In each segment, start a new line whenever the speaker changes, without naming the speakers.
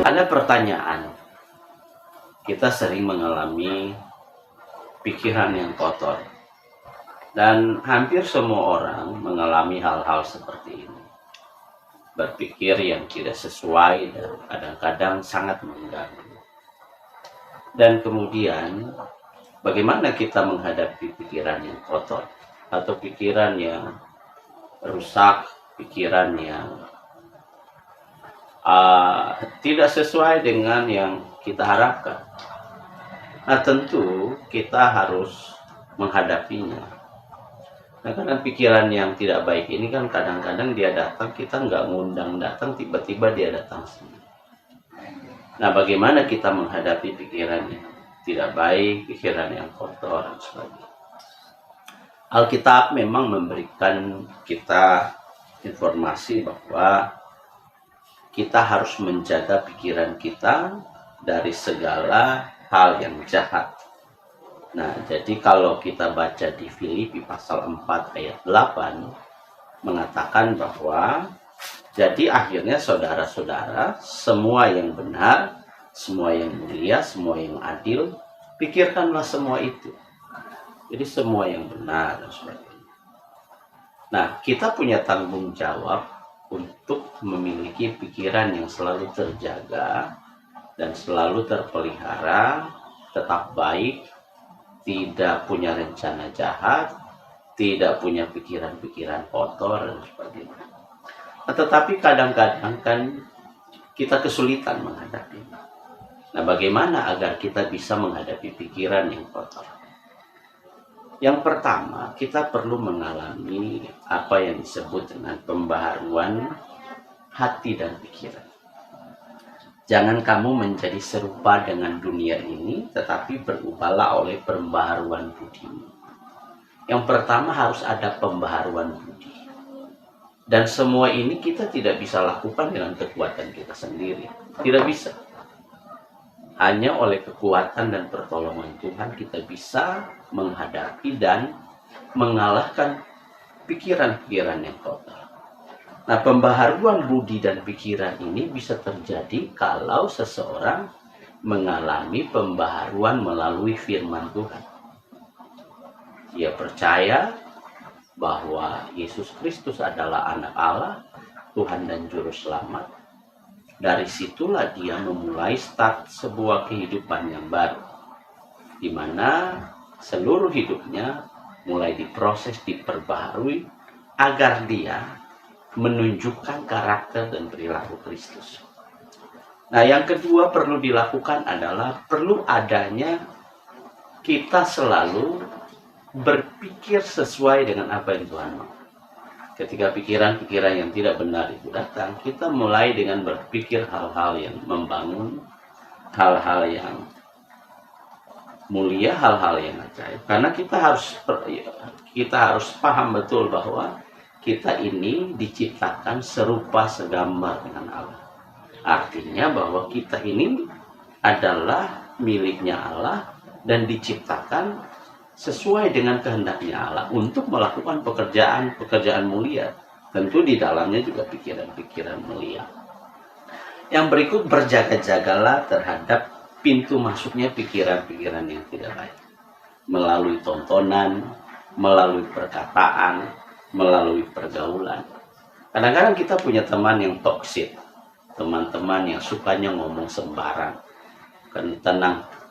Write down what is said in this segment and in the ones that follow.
Ada pertanyaan, kita sering mengalami pikiran yang kotor. Dan hampir semua orang mengalami hal-hal seperti ini. Berpikir yang tidak sesuai dan kadang-kadang sangat mengganggu. Dan kemudian, bagaimana kita menghadapi pikiran yang kotor? Atau pikiran yang rusak, pikiran yang tidak sesuai dengan yang kita harapkan. Nah, tentu kita harus menghadapinya. Nah, karena pikiran yang tidak baik ini kan kadang-kadang dia datang, kita nggak ngundang datang, tiba-tiba dia datang sendiri. Nah, bagaimana kita menghadapi pikiran yang tidak baik, pikiran yang kotor, dan sebagainya. Alkitab memang memberikan kita informasi bahwa kita harus menjaga pikiran kita dari segala hal yang jahat. Nah, jadi kalau kita baca di Filipi pasal 4 ayat 8 mengatakan bahwa jadi akhirnya saudara-saudara, semua yang benar, semua yang mulia, semua yang adil, pikirkanlah semua itu. Jadi semua yang benar dan sebagainya. Nah, kita punya tanggung jawab untuk memiliki pikiran yang selalu terjaga dan selalu terpelihara, tetap baik, tidak punya rencana jahat, tidak punya pikiran-pikiran kotor dan sebagainya. Tetapi kadang-kadang kan kita kesulitan menghadapinya. Nah, bagaimana agar kita bisa menghadapi pikiran yang kotor? Yang pertama, kita perlu mengalami apa yang disebut dengan pembaharuan hati dan pikiran. Jangan kamu menjadi serupa dengan dunia ini, tetapi berubahlah oleh pembaharuan budimu. Yang pertama harus ada pembaharuan budi. Dan semua ini kita tidak bisa lakukan dengan kekuatan kita sendiri. Tidak bisa. Hanya oleh kekuatan dan pertolongan Tuhan kita bisa menghadapi dan mengalahkan pikiran-pikiran yang kotor. Nah, pembaharuan budi dan pikiran ini bisa terjadi kalau seseorang mengalami pembaharuan melalui firman Tuhan. Dia percaya bahwa Yesus Kristus adalah anak Allah, Tuhan dan Juru Selamat. Dari situlah dia memulai start sebuah kehidupan yang baru, di mana seluruh hidupnya mulai diproses, diperbaharui, agar dia menunjukkan karakter dan perilaku Kristus. Nah, yang kedua perlu dilakukan adalah perlu adanya kita selalu berpikir sesuai dengan apa yang Tuhan mau. Ketika pikiran-pikiran yang tidak benar itu datang, kita mulai dengan berpikir hal-hal yang membangun, hal-hal yang mulia, hal-hal yang ajaib. Karena kita harus paham betul bahwa kita ini diciptakan serupa segambar dengan Allah. Artinya bahwa kita ini adalah miliknya Allah dan diciptakan sesuai dengan kehendaknya Allah untuk melakukan pekerjaan mulia. Tentu di dalamnya juga pikiran-pikiran mulia. Yang berikut, berjaga-jagalah terhadap pintu masuknya pikiran-pikiran yang tidak baik. Melalui tontonan, melalui perkataan, melalui pergaulan. Kadang-kadang kita punya teman yang toksik, teman-teman yang sukanya ngomong sembarang,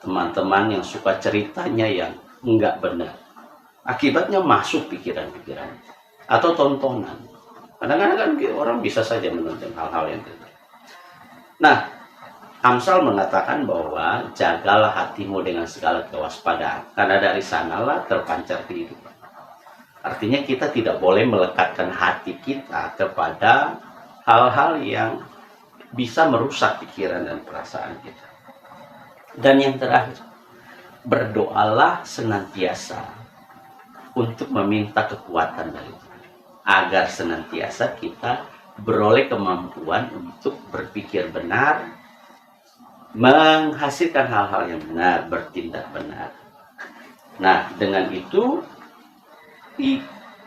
teman-teman yang suka ceritanya yang enggak benar. Akibatnya masuk pikiran-pikiran atau tontonan. Kadang-kadang kan orang bisa saja menonton hal-hal yang tidak. Nah, Amsal mengatakan bahwa jagalah hatimu dengan segala kewaspadaan, karena dari sanalah terpancar kehidupan. Artinya kita tidak boleh melekatkan hati kita kepada hal-hal yang bisa merusak pikiran dan perasaan kita. Dan yang terakhir, berdoalah senantiasa untuk meminta kekuatan dari Tuhan, agar senantiasa kita beroleh kemampuan untuk berpikir benar, menghasilkan hal-hal yang benar, bertindak benar. Nah, dengan itu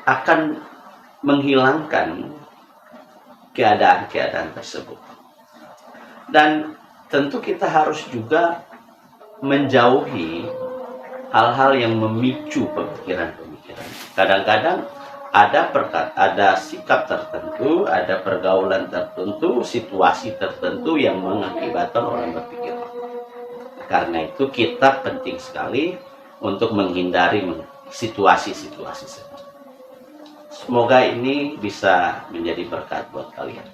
akan menghilangkan keadaan-keadaan tersebut. Dan tentu kita harus juga menjauhi hal-hal yang memicu pemikiran-pemikiran. Kadang-kadang ada sikap tertentu, ada pergaulan tertentu, situasi tertentu yang mengakibatkan orang berpikir. Karena itu kita penting sekali untuk menghindari situasi-situasi seperti itu. Semoga ini bisa menjadi berkat buat kalian.